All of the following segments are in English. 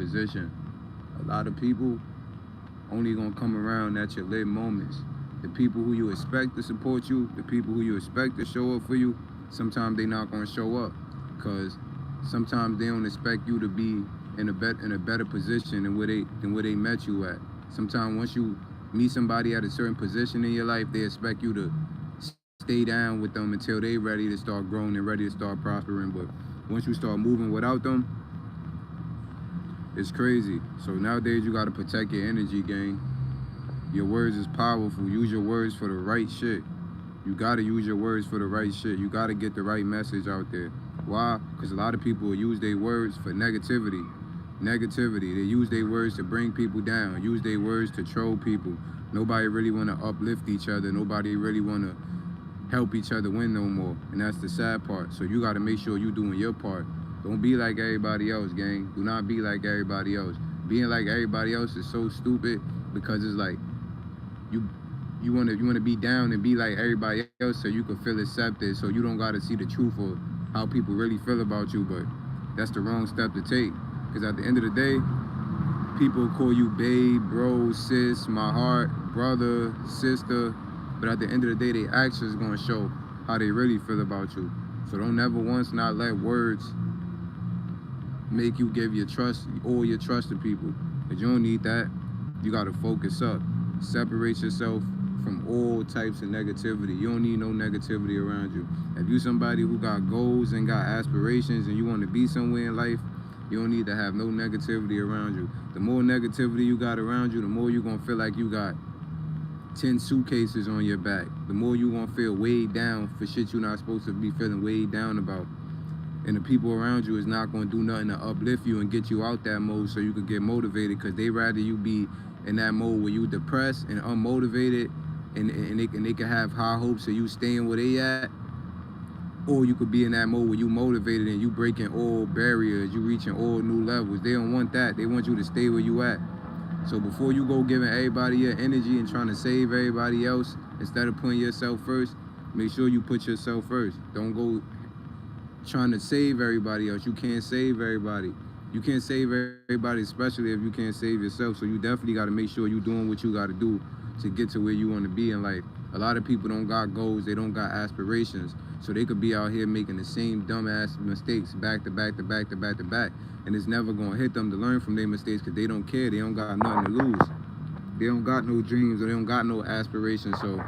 position. A lot of people only gonna come around at your lit moments. The people who you expect to support you, the people who you expect to show up for you, sometimes they not gonna show up, cause sometimes they don't expect you to be in a better position than where they met you at. Sometimes once you meet somebody at a certain position in your life, they expect you to stay down with them until they ready to start growing and ready to start prospering. But once you start moving without them, it's crazy. So nowadays you gotta protect your energy, gang. Your words is powerful. Use your words for the right shit. You gotta use your words for the right shit. You gotta get the right message out there. Why? Because a lot of people use their words for negativity. Negativity. They use their words to bring people down. Use their words to troll people. Nobody really wanna uplift each other. Nobody really wanna help each other win no more. And that's the sad part. So you gotta make sure you doing your part. Don't be like everybody else, gang. Do not be like everybody else. Being like everybody else is so stupid because it's like you you wanna be down and be like everybody else so you can feel accepted, so you don't gotta see the truth of how people really feel about you. But that's the wrong step to take. Because at the end of the day, people call you babe, bro, sis, my heart, brother, sister. But at the end of the day, their actions gonna show how they really feel about you. So don't never once not let words make you give your trust, all your trust to people. Because you don't need that. You gotta focus up. Separate yourself from all types of negativity. You don't need no negativity around you. If you somebody who got goals and got aspirations and you want to be somewhere in life, you don't need to have no negativity around you. The more negativity you got around you, the more you're gonna feel like you got 10 suitcases on your back. The more you gonna feel weighed down for shit you're not supposed to be feeling weighed down about. And the people around you is not gonna do nothing to uplift you and get you out that mode so you could get motivated, because they rather you be in that mode where you depressed and unmotivated and they can have high hopes of you staying where they at, or you could be in that mode where you motivated and you breaking all barriers, you reaching all new levels. They don't want that. They want you to stay where you at. So before you go giving everybody your energy and trying to save everybody else instead of putting yourself first, make sure you put yourself first. Don't go trying to save everybody else. You can't save everybody. You can't save everybody, especially if you can't save yourself. So you definitely got to make sure you're doing what you got to do to get to where you want to be in life. A lot of people don't got goals. They don't got aspirations. So they could be out here making the same dumbass mistakes back to back to back to back to back. And it's never going to hit them to learn from their mistakes because they don't care. They don't got nothing to lose. They don't got no dreams or they don't got no aspirations. So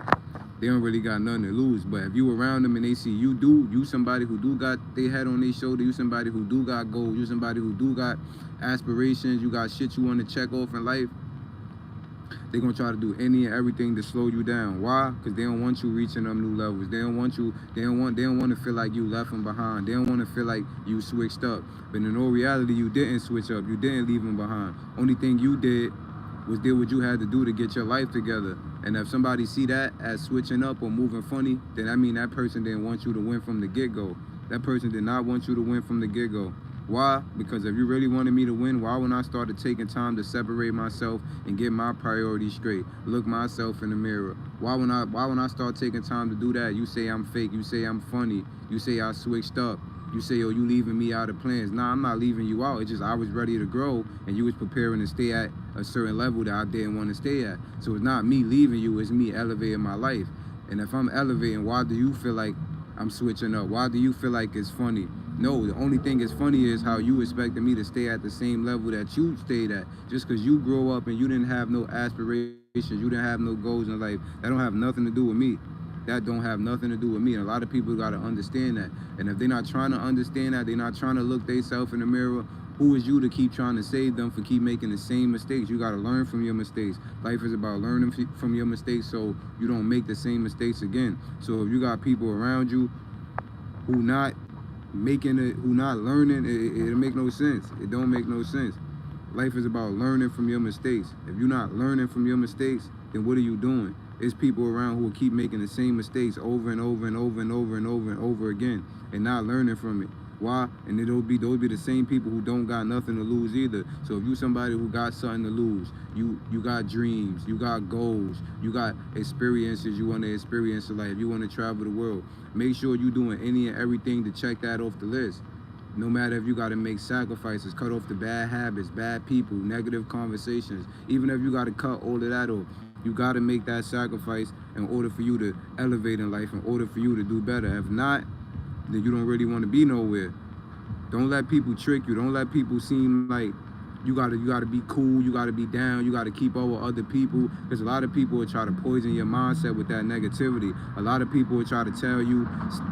they don't really got nothing to lose. But if you around them and they see you somebody who do got their head on their shoulder, you somebody who do got goals, you somebody who do got aspirations, you got shit you want to check off in life, they're gonna try to do any and everything to slow you down. Why? Because they don't want you reaching them new levels. They don't want you, they don't want to feel like you left them behind. They don't want to feel like you switched up. But in all reality, you didn't switch up. You didn't leave them behind. Only thing you did was did what you had to do to get your life together. And if somebody see that as switching up or moving funny, then I mean that person didn't want you to win from the get-go. That person did not want you to win from the get-go. Why? Because if you really wanted me to win, why when I started taking time to separate myself and get my priorities straight, look myself in the mirror? Why when I start taking time to do that, you say I'm fake, you say I'm funny, you say I switched up, you say, oh, you leaving me out of plans. Nah, I'm not leaving you out. It's just I was ready to grow and you was preparing to stay at a certain level that I didn't want to stay at. So it's not me leaving you, it's me elevating my life. And if I'm elevating, why do you feel like I'm switching up? Why do you feel like it's funny? No, the only thing that's funny is how you expected me to stay at the same level that you stayed at. Just because you grow up and you didn't have no aspirations, you didn't have no goals in life, that don't have nothing to do with me. That don't have nothing to do with me. And a lot of people got to understand that. And if they're not trying to understand that, they're not trying to look themselves in the mirror, who is you to keep trying to save them for keep making the same mistakes? You got to learn from your mistakes. Life is about learning from your mistakes so you don't make the same mistakes again. So if you got people around you who not making it, who not learning, it'll make no sense. It don't make no sense. Life is about learning from your mistakes. If you're not learning from your mistakes, then what are you doing? It's people around who will keep making the same mistakes over and over and over and over and over and over again and not learning from it. Why? And those be the same people who don't got nothing to lose either. So if you somebody who got something to lose, you got dreams, you got goals, you got experiences you want to experience in life, you want to travel the world, make sure you're doing any and everything to check that off the list. No matter if you got to make sacrifices, cut off the bad habits, bad people, negative conversations. Even if you got to cut all of that off, you got to make that sacrifice in order for you to elevate in life, in order for you to do better. If not, then you don't really want to be nowhere. Don't let people trick you. Don't let people seem like you gotta be cool, you gotta be down, you gotta keep up with other people. Because a lot of people will try to poison your mindset with that negativity. A lot of people will try to tell you,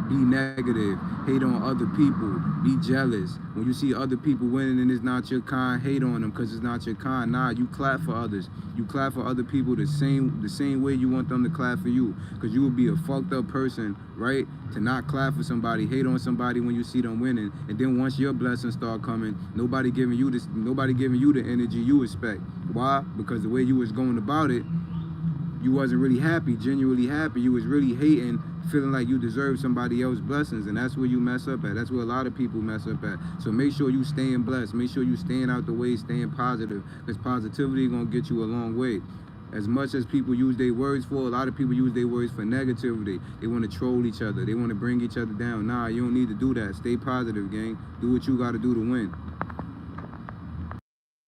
be negative, hate on other people, be jealous. When you see other people winning and it's not your kind, hate on them because it's not your kind. Nah, you clap for others. You clap for other people the same way you want them to clap for you. Because you would be a fucked up person, right? To not clap for somebody, hate on somebody when you see them winning, and then once your blessings start coming, nobody giving you the energy you expect. Why? Because the way you was going about it, you wasn't really happy, genuinely happy. You was really hating, feeling like you deserve somebody else's blessings, and that's where you mess up at. That's where a lot of people mess up at. So make sure you staying blessed. Make sure you staying out the way, staying positive, because positivity gonna get you a long way. As much as people use their words for, a lot of people use their words for negativity. They want to troll each other. They want to bring each other down. Nah, you don't need to do that. Stay positive, gang. Do what you got to do to win.